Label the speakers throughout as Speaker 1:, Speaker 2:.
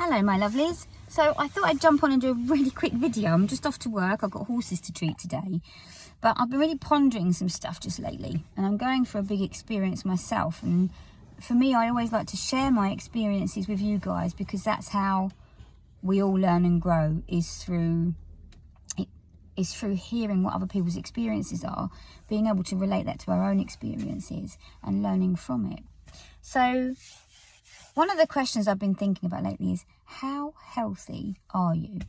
Speaker 1: Hello my lovelies. So I thought I'd jump on and do a really quick video. I'm just off to work. I've got horses to treat today. But I've been really pondering some stuff just lately. And I'm going for a big experience myself. And for me, I always like to share my experiences with you guys, because that's how we all learn and grow, is through hearing what other people's experiences are, being able to relate that to our own experiences and learning from it. So one of the questions I've been thinking about lately is, how healthy are you?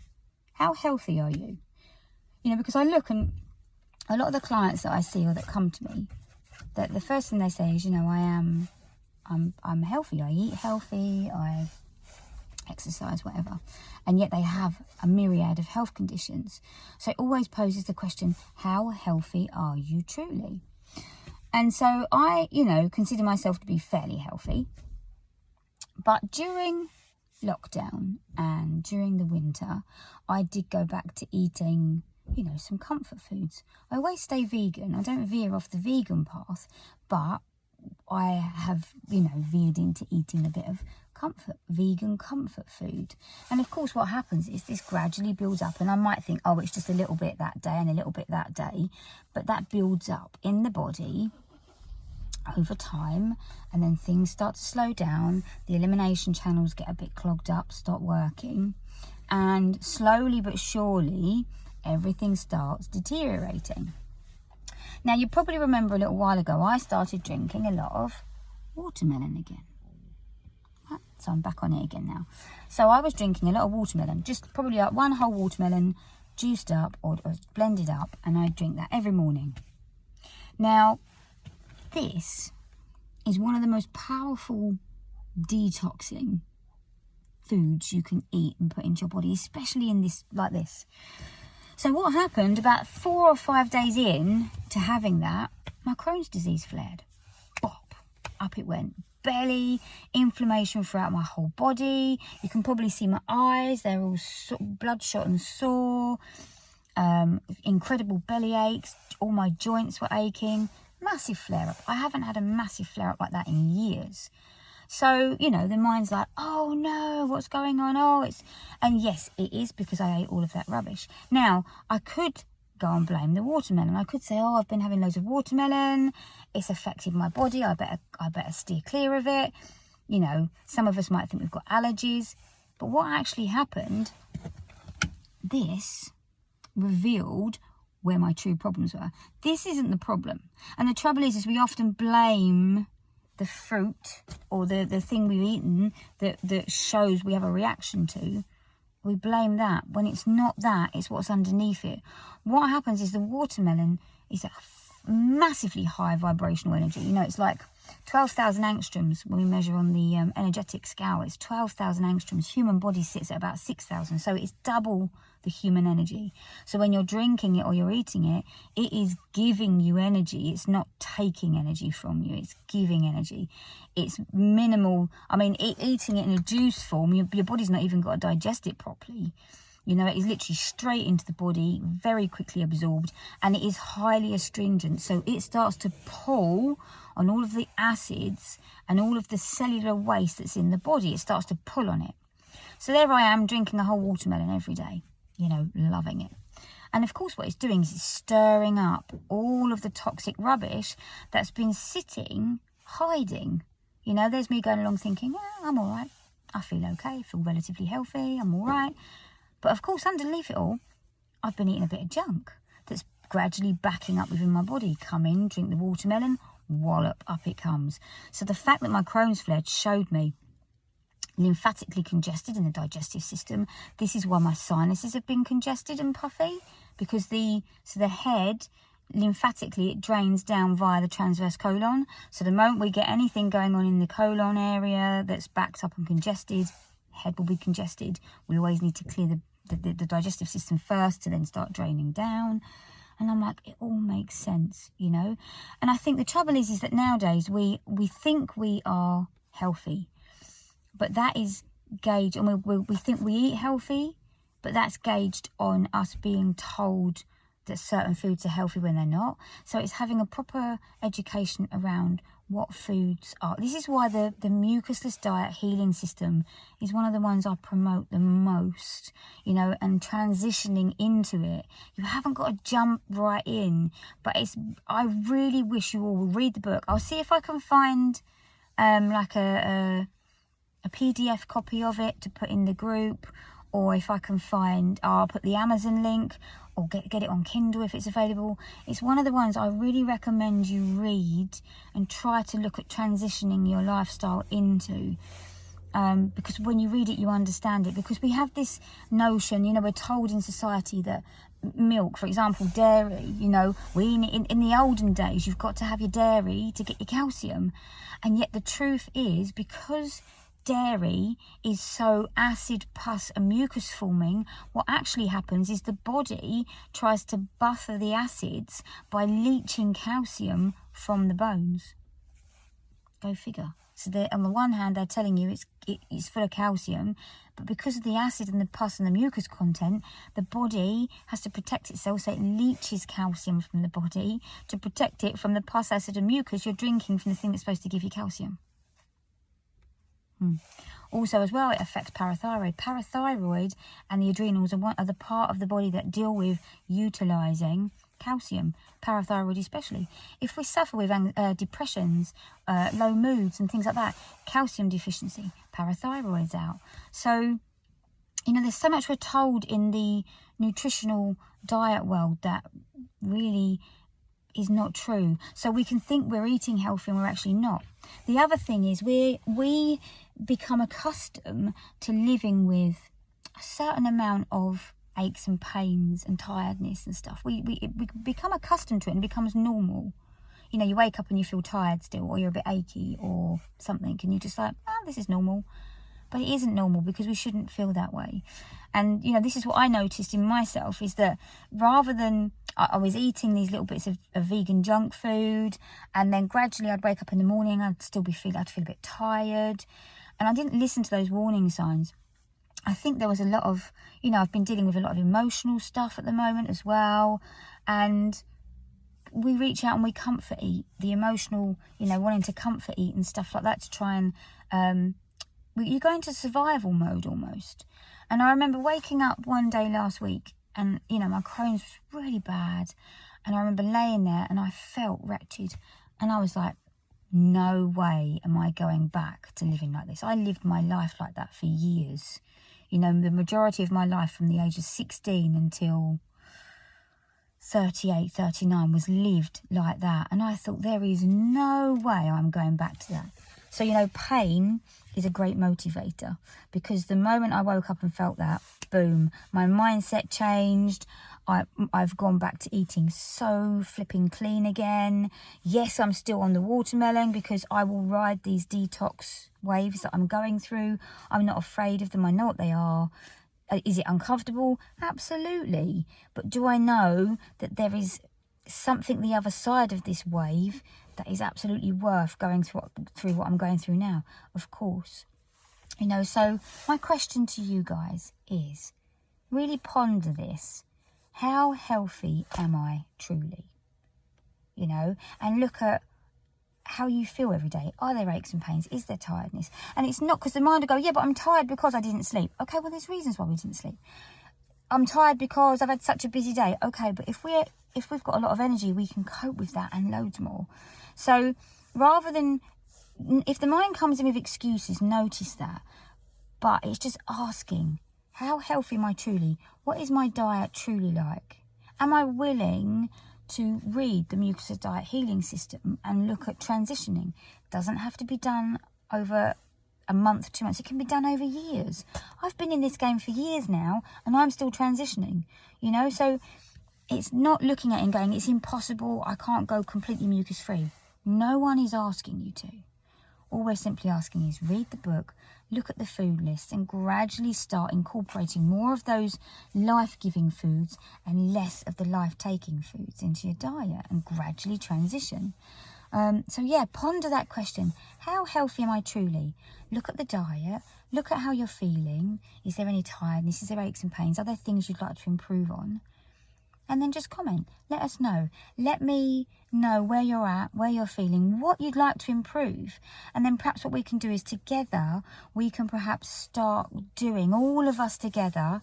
Speaker 1: How healthy are you? You know, because I look, and a lot of the clients that I see or that come to me, that the first thing they say is, you know, I'm healthy, I eat healthy, I exercise, whatever. And yet they have a myriad of health conditions. So it always poses the question, how healthy are you truly? And so I, consider myself to be fairly healthy. But during lockdown and during the winter, I did go back to eating, some comfort foods. I always stay vegan. I don't veer off the vegan path, but I have, veered into eating a bit of vegan comfort food. And of course what happens is this gradually builds up, and I might think, oh, it's just a little bit that day and a little bit that day, but that builds up in the body over time, and then things start to slow down, the elimination channels get a bit clogged up, stop working, and slowly but surely everything starts deteriorating. Now you probably remember a little while ago I started drinking a lot of watermelon again. So I'm back on it again now. So I was drinking a lot of watermelon, just probably like one whole watermelon juiced up or blended up, and I drink that every morning. Now this is one of the most powerful detoxing foods you can eat and put into your body, especially in this, like this. So what happened, about 4 or 5 days in to having that, my Crohn's disease flared. Bop, up it went. Belly, inflammation throughout my whole body. You can probably see my eyes, they're all bloodshot and sore. Incredible belly aches, all my joints were aching. Massive flare-up. I haven't had a massive flare-up like that in years. So, the mind's like, oh no, what's going on? And yes, it is because I ate all of that rubbish. Now, I could go and blame the watermelon. I could say, oh, I've been having loads of watermelon, it's affected my body, I better steer clear of it. Some of us might think we've got allergies. But what actually happened, this revealed where my true problems were. This isn't the problem. And the trouble is we often blame the fruit or the thing we've eaten that shows we have a reaction to. We blame that when it's not that, it's what's underneath it. What happens is the watermelon is a massively high vibrational energy. It's like 12,000 angstroms when we measure on the energetic scale. It's 12,000 angstroms. Human body sits at about 6,000. So it's double the human energy. So when you're drinking it or you're eating it, it is giving you energy. It's not taking energy from you. It's giving energy. It's minimal. I mean, eating it in a juice form, your body's not even got to digest it properly. It is literally straight into the body, very quickly absorbed, and it is highly astringent. So it starts to pull on all of the acids and all of the cellular waste that's in the body. It starts to pull on it. So there I am drinking a whole watermelon every day, loving it. And of course what it's doing is it's stirring up all of the toxic rubbish that's been sitting, hiding. There's me going along thinking, yeah, I'm all right. I feel okay. I feel relatively healthy. I'm all right. But of course, underneath it all, I've been eating a bit of junk that's gradually backing up within my body. Come in, drink the watermelon, wallop, up it comes. So the fact that my Crohn's flared showed me lymphatically congested in the digestive system. This is why my sinuses have been congested and puffy, because the head, lymphatically, it drains down via the transverse colon. So the moment we get anything going on in the colon area that's backed up and congested, head will be congested. We always need to clear the digestive system first to then start draining down. And I'm like, it all makes sense, And I think the trouble is that nowadays we think we are healthy, but that is gauged, and we think we eat healthy, but that's gauged on us being told that certain foods are healthy when they're not. So it's having a proper education around what foods are. This is why the mucusless diet healing system is one of the ones I promote the most, you know, and transitioning into it. You haven't got to jump right in, but I really wish you all will read the book. I'll see if I can find like a PDF copy of it to put in the group, or if I can find, I'll put the Amazon link, or get it on Kindle if it's available. It's one of the ones I really recommend you read and try to look at transitioning your lifestyle into. Because when you read it, you understand it. Because we have this notion, you know, we're told in society that milk, for example, dairy, you know, in the olden days, you've got to have your dairy to get your calcium. And yet the truth is, because dairy is so acid, pus and mucus forming, what actually happens is the body tries to buffer the acids by leaching calcium from the bones. Go figure. So on the one hand, they're telling you it's full of calcium, but because of the acid and the pus and the mucus content, the body has to protect itself, so it leaches calcium from the body to protect it from the pus, acid and mucus you're drinking from the thing that's supposed to give you calcium. Also as well, it affects parathyroid. Parathyroid and the adrenals are the part of the body that deal with utilising calcium, parathyroid especially. If we suffer with depressions, low moods and things like that, calcium deficiency, parathyroid's out. So, you know, there's so much we're told in the nutritional diet world that really is not true. So we can think we're eating healthy and we're actually not. The other thing is we become accustomed to living with a certain amount of aches and pains and tiredness and stuff. We become accustomed to it and it becomes normal. You know, you wake up and you feel tired still, or you're a bit achy or something, and you're just like, this is normal. But it isn't normal, because we shouldn't feel that way. And, you know, this is what I noticed in myself, is that rather than I was eating these little bits of vegan junk food, and then gradually I'd wake up in the morning, I'd feel a bit tired, and I didn't listen to those warning signs. I think there was a lot of, you know, I've been dealing with a lot of emotional stuff at the moment as well, and we reach out and we comfort eat, the emotional, you know, wanting to comfort eat and stuff like that to try and you go into survival mode almost. And I remember waking up one day last week and, you know, my Crohn's was really bad. And I remember laying there and I felt wretched. And I was like, no way am I going back to living like this. I lived my life like that for years. You know, the majority of my life from the age of 16 until 38, 39 was lived like that. And I thought, there is no way I'm going back to that. So, you know, pain is a great motivator, because the moment I woke up and felt that, boom, my mindset changed. I've gone back to eating so flipping clean again. Yes, I'm still on the watermelon, because I will ride these detox waves that I'm going through. I'm not afraid of them. I know what they are. Is it uncomfortable? Absolutely. But do I know that there is something the other side of this wave that is absolutely worth going through what I'm going through now? Of course. You know, so my question to you guys is, really ponder this. How healthy am I truly? You know, and look at how you feel every day. Are there aches and pains? Is there tiredness? And it's not because the mind will go, yeah, but I'm tired because I didn't sleep. Okay, well, there's reasons why we didn't sleep. I'm tired because I've had such a busy day. Okay, but if we've got a lot of energy, we can cope with that and loads more. So rather than, if the mind comes in with excuses, notice that. But it's just asking, how healthy am I truly? What is my diet truly like? Am I willing to read the Mucusless Diet Healing System and look at transitioning? It doesn't have to be done over a month, 2 months. It can be done over years. I've been in this game for years now and I'm still transitioning, you know? So it's not looking at it and going, it's impossible, I can't go completely mucus free. No one is asking you to. All we're simply asking is read the book, look at the food list, and gradually start incorporating more of those life-giving foods and less of the life-taking foods into your diet, and gradually transition. So yeah, ponder that question. How healthy am I truly? Look at the diet, look at how you're feeling. Is there any tiredness? Is there aches and pains? Are there things you'd like to improve on? and then just comment. Let us know. Let me know where you're at, where you're feeling, what you'd like to improve. And then perhaps what we can do is together, we can perhaps start doing, all of us together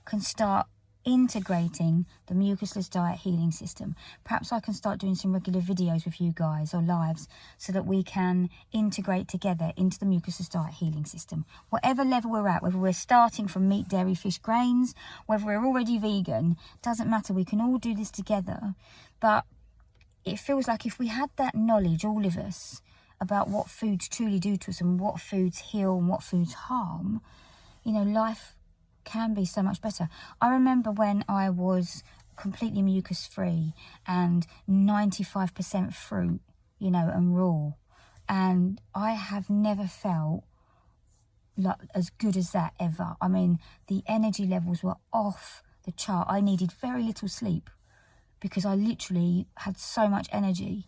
Speaker 1: can start integrating the mucusless diet healing system. Perhaps I can start doing some regular videos with you guys or lives so that we can integrate together into the mucusless diet healing system. Whatever level we're at, whether we're starting from meat, dairy, fish, grains, whether we're already vegan, doesn't matter. We can all do this together. But it feels like if we had that knowledge, all of us, about what foods truly do to us and what foods heal and what foods harm, you know, life can be so much better. I remember when I was completely mucus free and 95% fruit, you know, and raw, and I have never felt like as good as that ever. I mean, the energy levels were off the chart. I needed very little sleep because I literally had so much energy.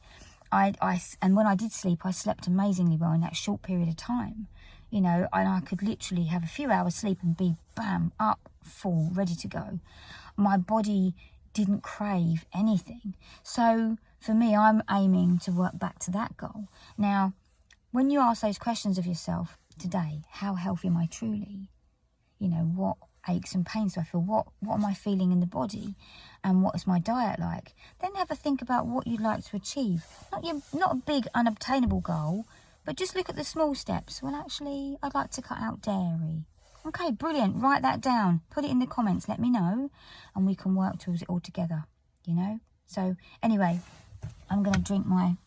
Speaker 1: And when I did sleep, I slept amazingly well in that short period of time. You know, and I could literally have a few hours sleep and be, bam, up, full, ready to go. My body didn't crave anything. So for me, I'm aiming to work back to that goal. Now, when you ask those questions of yourself today, how healthy am I truly? You know, what aches and pains do I feel? What am I feeling in the body? And what is my diet like? Then have a think about what you'd like to achieve. Not a big, unobtainable goal, but just look at the small steps. Well, actually, I'd like to cut out dairy. Okay, brilliant. Write that down. Put it in the comments. Let me know. And we can work towards it all together, you know? So, anyway, I'm going to drink my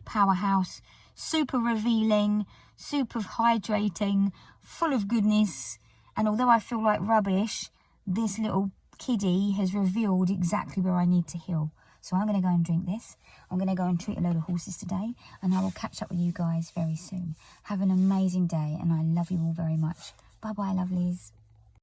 Speaker 1: Powerhouse. Super revealing, super hydrating, full of goodness. And although I feel like rubbish, this little kiddie has revealed exactly where I need to heal. So I'm going to go and drink this. I'm going to go and treat a load of horses today. And I will catch up with you guys very soon. Have an amazing day. And I love you all very much. Bye-bye, lovelies.